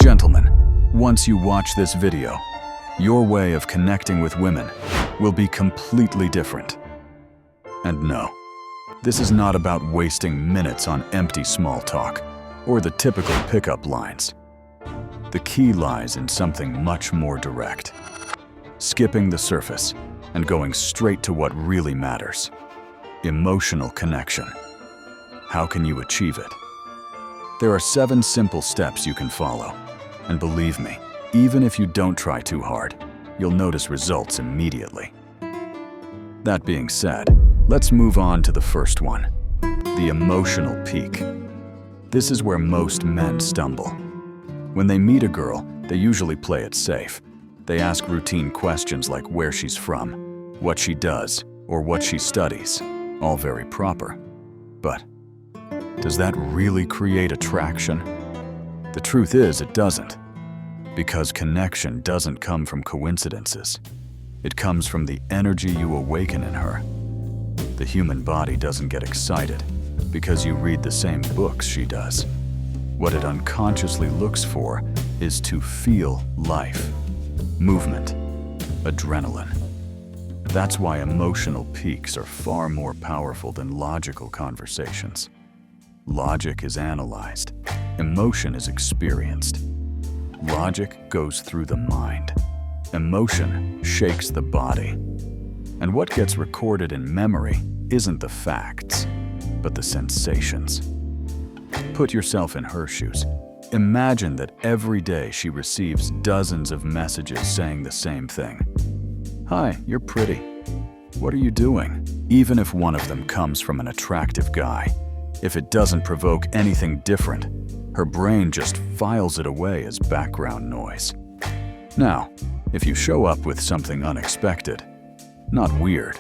Gentlemen, once you watch this video, your way of connecting with women will be completely different. And no, this is not about wasting minutes on empty small talk or the typical pickup lines. The key lies in something much more direct. Skipping the surface and going straight to what really matters. Emotional connection. How can you achieve it? There are 7 simple steps you can follow. And believe me, even if you don't try too hard, you'll notice results immediately. That being said, let's move on to the first one, the emotional peak. This is where most men stumble. When they meet a girl, they usually play it safe. They ask routine questions like where she's from, what she does, or what she studies, all very proper. But does that really create attraction? The truth is, it doesn't. Because connection doesn't come from coincidences. It comes from the energy you awaken in her. The human body doesn't get excited because you read the same books she does. What it unconsciously looks for is to feel life, movement, adrenaline. That's why emotional peaks are far more powerful than logical conversations. Logic is analyzed. Emotion is experienced. Logic goes through the mind. Emotion shakes the body. And what gets recorded in memory isn't the facts, but the sensations. Put yourself in her shoes. Imagine that every day she receives dozens of messages saying the same thing. Hi, you're pretty. What are you doing? Even if one of them comes from an attractive guy, if it doesn't provoke anything different, her brain just files it away as background noise. Now, if you show up with something unexpected, not weird,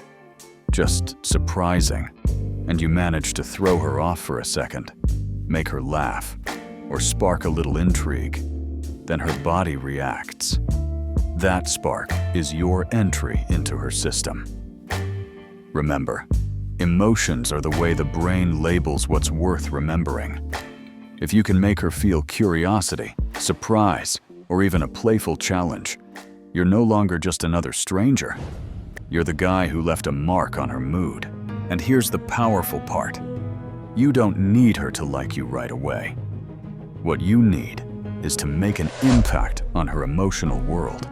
just surprising, and you manage to throw her off for a second, make her laugh, or spark a little intrigue, then her body reacts. That spark is your entry into her system. Remember, emotions are the way the brain labels what's worth remembering. If you can make her feel curiosity, surprise, or even a playful challenge, you're no longer just another stranger. You're the guy who left a mark on her mood. And here's the powerful part. You don't need her to like you right away. What you need is to make an impact on her emotional world.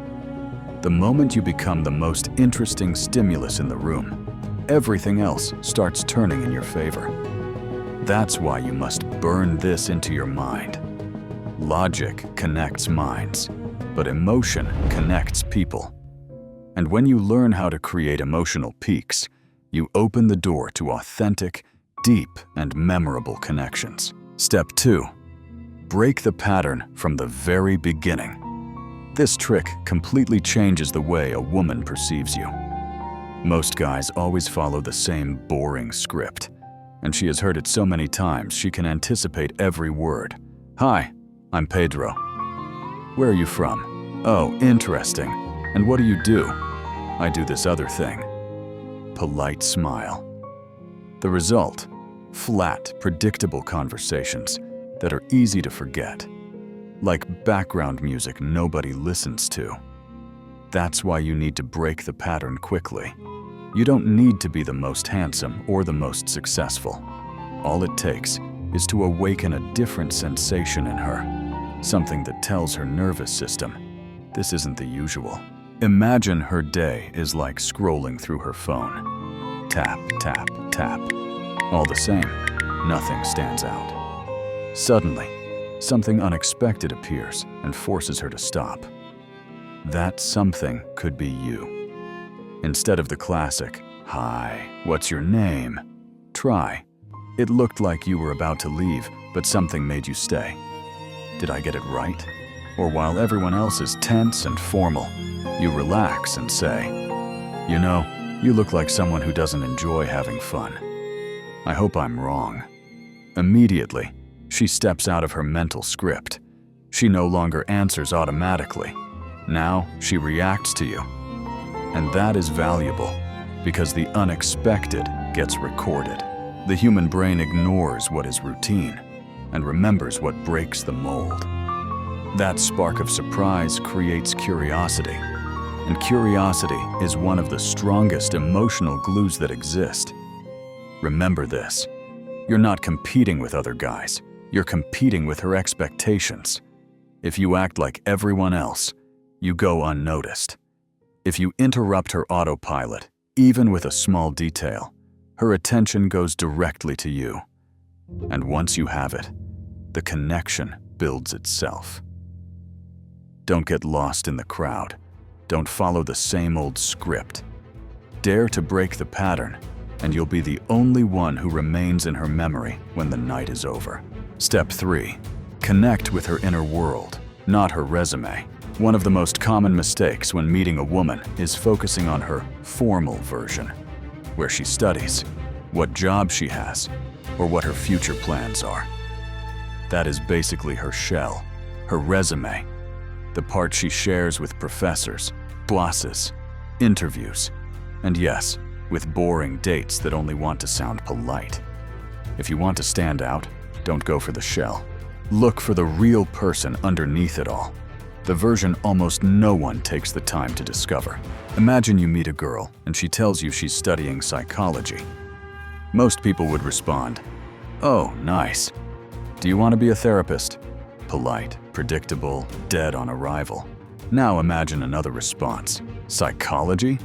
The moment you become the most interesting stimulus in the room, everything else starts turning in your favor. That's why you must burn this into your mind. Logic connects minds, but emotion connects people. And when you learn how to create emotional peaks, you open the door to authentic, deep, and memorable connections. Step 2. Break the pattern from the very beginning. This trick completely changes the way a woman perceives you. Most guys always follow the same boring script, and she has heard it so many times she can anticipate every word. Hi, I'm Pedro. Where are you from? Oh, interesting. And what do you do? I do this other thing. Polite smile. The result? Flat, predictable conversations that are easy to forget. Like background music nobody listens to. That's why you need to break the pattern quickly. You don't need to be the most handsome or the most successful. All it takes is to awaken a different sensation in her, something that tells her nervous system, this isn't the usual. Imagine her day is like scrolling through her phone. Tap, tap, tap. All the same, nothing stands out. Suddenly, something unexpected appears and forces her to stop. That something could be you. Instead of the classic, "Hi, what's your name?" Try, "It looked like you were about to leave, but something made you stay. Did I get it right?" Or while everyone else is tense and formal, you relax and say, "You know, you look like someone who doesn't enjoy having fun. I hope I'm wrong." Immediately, she steps out of her mental script. She no longer answers automatically. Now she reacts to you. And that is valuable because the unexpected gets recorded. The human brain ignores what is routine and remembers what breaks the mold. That spark of surprise creates curiosity, and curiosity is one of the strongest emotional glues that exist. Remember this: you're not competing with other guys, you're competing with her expectations. If you act like everyone else, you go unnoticed. If you interrupt her autopilot, even with a small detail, her attention goes directly to you. And once you have it, the connection builds itself. Don't get lost in the crowd. Don't follow the same old script. Dare to break the pattern, and you'll be the only one who remains in her memory when the night is over. Step 3. Connect with her inner world, not her resume. One of the most common mistakes when meeting a woman is focusing on her formal version, where she studies, what job she has, or what her future plans are. That is basically her shell, her resume, the part she shares with professors, bosses, interviews, and yes, with boring dates that only want to sound polite. If you want to stand out, don't go for the shell. Look for the real person underneath it all, the version almost no one takes the time to discover. Imagine you meet a girl and she tells you she's studying psychology. Most people would respond, "Oh, nice. Do you want to be a therapist?" Polite, predictable, dead on arrival. Now imagine another response. Psychology?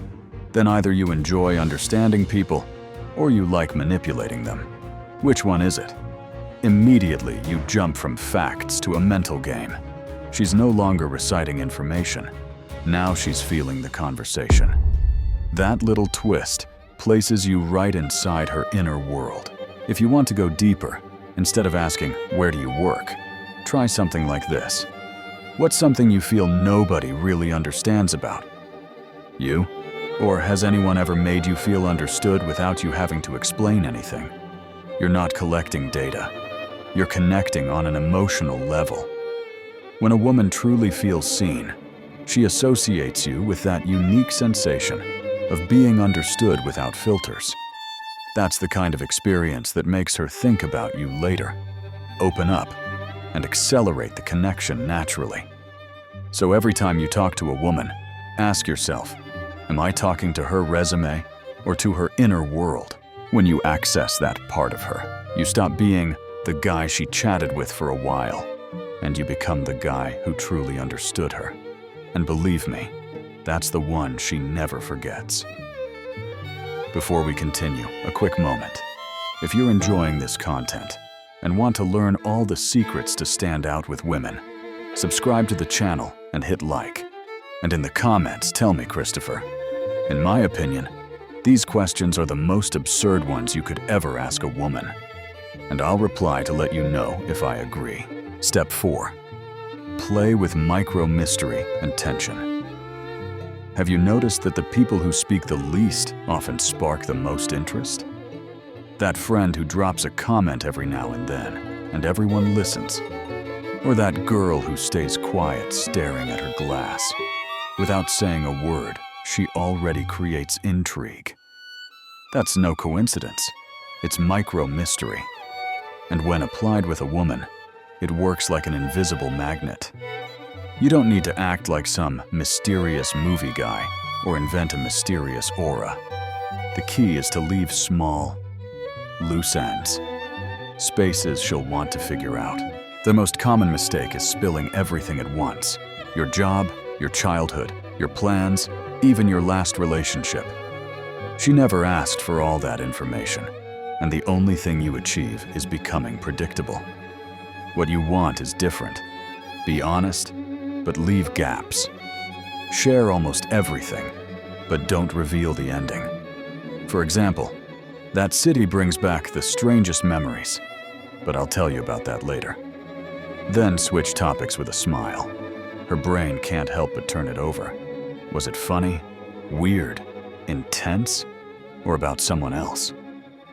Then either you enjoy understanding people or you like manipulating them. Which one is it? Immediately, you jump from facts to a mental game. She's no longer reciting information. Now she's feeling the conversation. That little twist places you right inside her inner world. If you want to go deeper, instead of asking, "Where do you work?" try something like this. What's something you feel nobody really understands about you? Or has anyone ever made you feel understood without you having to explain anything? You're not collecting data. You're connecting on an emotional level. When a woman truly feels seen, she associates you with that unique sensation of being understood without filters. That's the kind of experience that makes her think about you later, open up, and accelerate the connection naturally. So every time you talk to a woman, ask yourself, am I talking to her resume or to her inner world? When you access that part of her, you stop being the guy she chatted with for a while, and you become the guy who truly understood her. And believe me, that's the one she never forgets. Before we continue, a quick moment. If you're enjoying this content and want to learn all the secrets to stand out with women, subscribe to the channel and hit like. And in the comments, tell me, Christopher. In my opinion, these questions are the most absurd ones you could ever ask a woman. And I'll reply to let you know if I agree. Step 4. Play with micro-mystery and tension. Have you noticed that the people who speak the least often spark the most interest? That friend who drops a comment every now and then, and everyone listens. Or that girl who stays quiet staring at her glass. Without saying a word, she already creates intrigue. That's no coincidence. It's micro-mystery. And when applied with a woman, it works like an invisible magnet. You don't need to act like some mysterious movie guy or invent a mysterious aura. The key is to leave small, loose ends, spaces she'll want to figure out. The most common mistake is spilling everything at once. Your job, your childhood, your plans, even your last relationship. She never asked for all that information, and the only thing you achieve is becoming predictable. What you want is different. Be honest, but leave gaps. Share almost everything, but don't reveal the ending. For example, that city brings back the strangest memories, but I'll tell you about that later. Then switch topics with a smile. Her brain can't help but turn it over. Was it funny, weird, intense, or about someone else?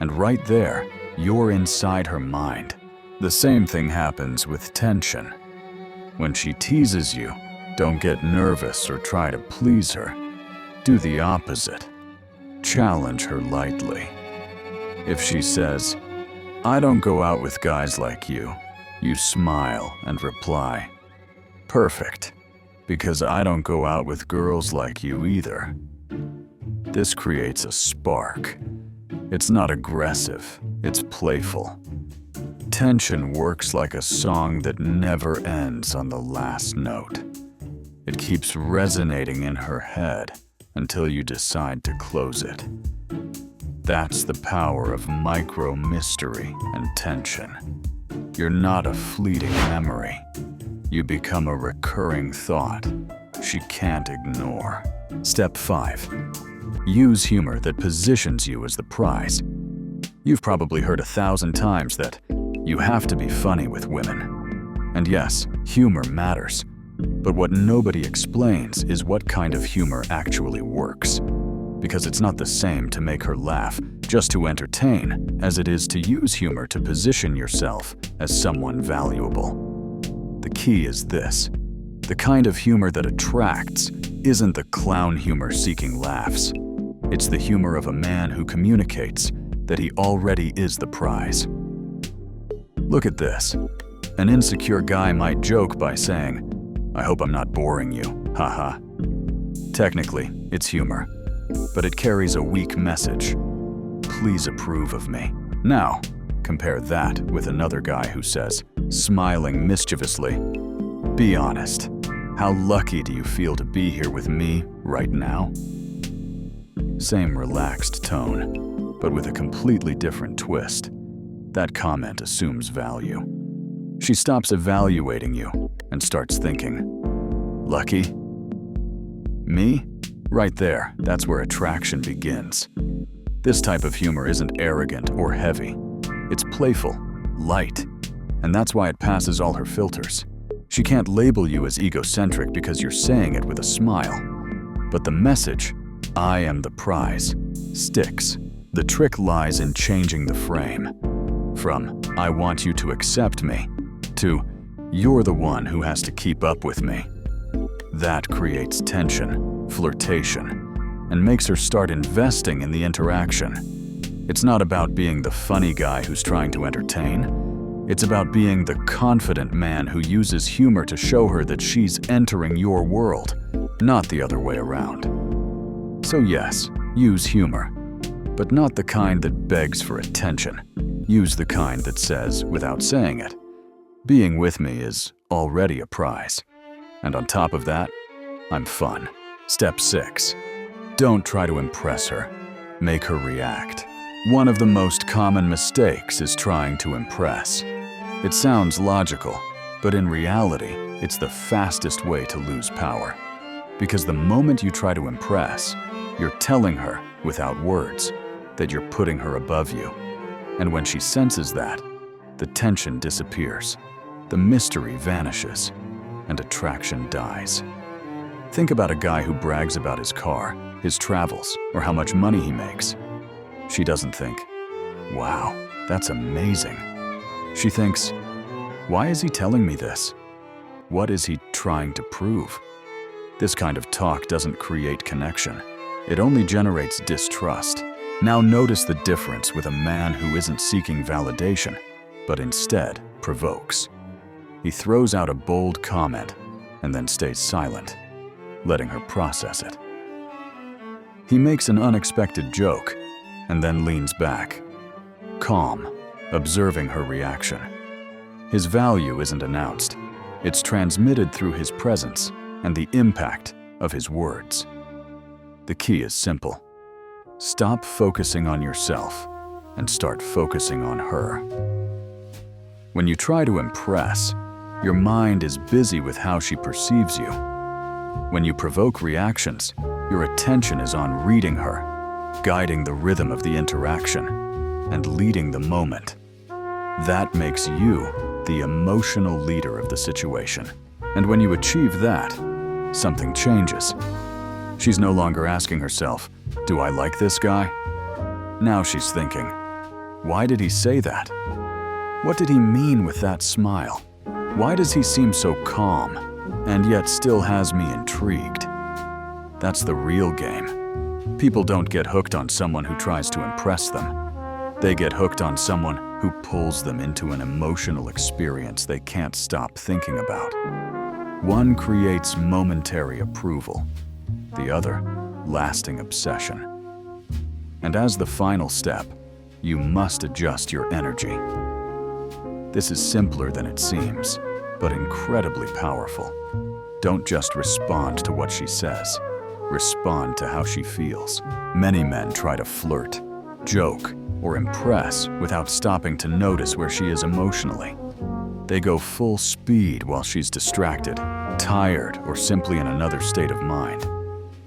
And right there, you're inside her mind. The same thing happens with tension. When she teases you, don't get nervous or try to please her. Do the opposite. Challenge her lightly. If she says, "I don't go out with guys like you," you smile and reply, Perfect, because I don't go out with girls like you either. This creates a spark. It's not aggressive, it's playful. Tension works like a song that never ends on the last note. It keeps resonating in her head until you decide to close it. That's the power of micro-mystery and tension. You're not a fleeting memory. You become a recurring thought she can't ignore. Step 5. Use humor that positions you as the prize. You've probably heard 1,000 times that you have to be funny with women. And yes, humor matters. But what nobody explains is what kind of humor actually works. Because it's not the same to make her laugh just to entertain as it is to use humor to position yourself as someone valuable. The key is this: the kind of humor that attracts isn't the clown humor seeking laughs. It's the humor of a man who communicates that he already is the prize. Look at this. An insecure guy might joke by saying, "I hope I'm not boring you, haha." Technically, it's humor, but it carries a weak message. Please approve of me. Now, compare that with another guy who says, smiling mischievously, "Be honest. How lucky do you feel to be here with me right now?" Same relaxed tone, but with a completely different twist. That comment assumes value. She stops evaluating you and starts thinking, "Lucky? Me?" Right there, that's where attraction begins. This type of humor isn't arrogant or heavy. It's playful, light, and that's why it passes all her filters. She can't label you as egocentric because you're saying it with a smile. But the message, "I am the prize," sticks. The trick lies in changing the frame. From, "I want you to accept me," to, "You're the one who has to keep up with me." That creates tension, flirtation, and makes her start investing in the interaction. It's not about being the funny guy who's trying to entertain. It's about being the confident man who uses humor to show her that she's entering your world, not the other way around. So yes, use humor, but not the kind that begs for attention. Use the kind that says, without saying it, "Being with me is already a prize. And on top of that, I'm fun." Step 6. Don't try to impress her. Make her react. One of the most common mistakes is trying to impress. It sounds logical, but in reality, it's the fastest way to lose power. Because the moment you try to impress, you're telling her, without words, that you're putting her above you. And when she senses that, the tension disappears, the mystery vanishes, and attraction dies. Think about a guy who brags about his car, his travels, or how much money he makes. She doesn't think, "Wow, that's amazing." She thinks, "Why is he telling me this? What is he trying to prove?" This kind of talk doesn't create connection. It only generates distrust. Now notice the difference with a man who isn't seeking validation, but instead provokes. He throws out a bold comment and then stays silent, letting her process it. He makes an unexpected joke and then leans back, calm, observing her reaction. His value isn't announced. It's transmitted through his presence and the impact of his words. The key is simple. Stop focusing on yourself and start focusing on her. When you try to impress, your mind is busy with how she perceives you. When you provoke reactions, your attention is on reading her, guiding the rhythm of the interaction, and leading the moment. That makes you the emotional leader of the situation. And when you achieve that, something changes. She's no longer asking herself, "Do I like this guy?" Now she's thinking, "Why did he say that? What did he mean with that smile? Why does he seem so calm, and yet still has me intrigued?" That's the real game. People don't get hooked on someone who tries to impress them. They get hooked on someone who pulls them into an emotional experience they can't stop thinking about. One creates momentary approval, the other, lasting obsession. And as the final step, you must adjust your energy. This is simpler than it seems, but incredibly powerful. Don't just respond to what she says. Respond to how she feels. Many men try to flirt, joke, or impress without stopping to notice where she is emotionally. They go full speed while she's distracted, tired, or simply in another state of mind.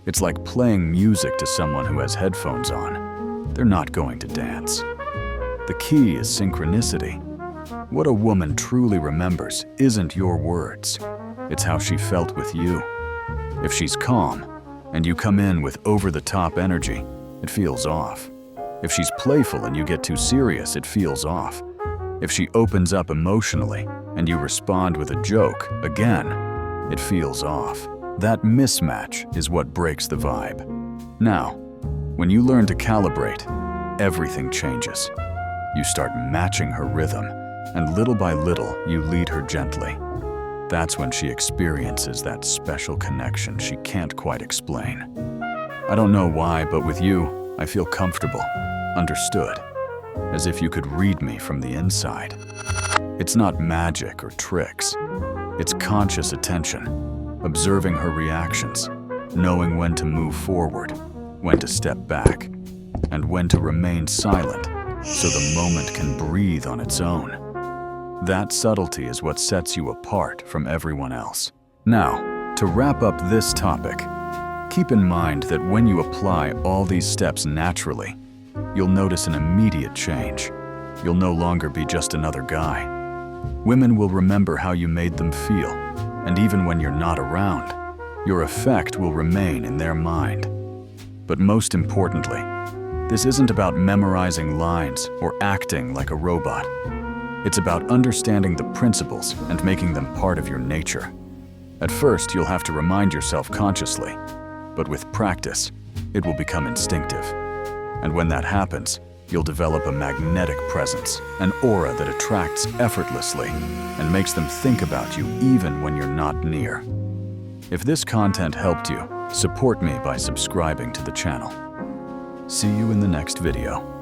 It's like playing music to someone who has headphones on. They're not going to dance. The key is synchronicity. What a woman truly remembers isn't your words. It's how she felt with you. If she's calm, and you come in with over-the-top energy, it feels off. If she's playful and you get too serious, it feels off. If she opens up emotionally and you respond with a joke, again, it feels off. That mismatch is what breaks the vibe. Now, when you learn to calibrate, everything changes. You start matching her rhythm, and little by little, you lead her gently. That's when she experiences that special connection she can't quite explain. I don't know why, but with you, I feel comfortable, understood, as if you could read me from the inside. It's not magic or tricks. It's conscious attention, observing her reactions, knowing when to move forward, when to step back, and when to remain silent so the moment can breathe on its own. That subtlety is what sets you apart from everyone else. Now, to wrap up this topic, keep in mind that when you apply all these steps naturally, you'll notice an immediate change. You'll no longer be just another guy. Women will remember how you made them feel, and even when you're not around, your effect will remain in their mind. But most importantly, this isn't about memorizing lines or acting like a robot. It's about understanding the principles and making them part of your nature. At first, you'll have to remind yourself consciously, but with practice, it will become instinctive. And when that happens, you'll develop a magnetic presence, an aura that attracts effortlessly and makes them think about you even when you're not near. If this content helped you, support me by subscribing to the channel. See you in the next video.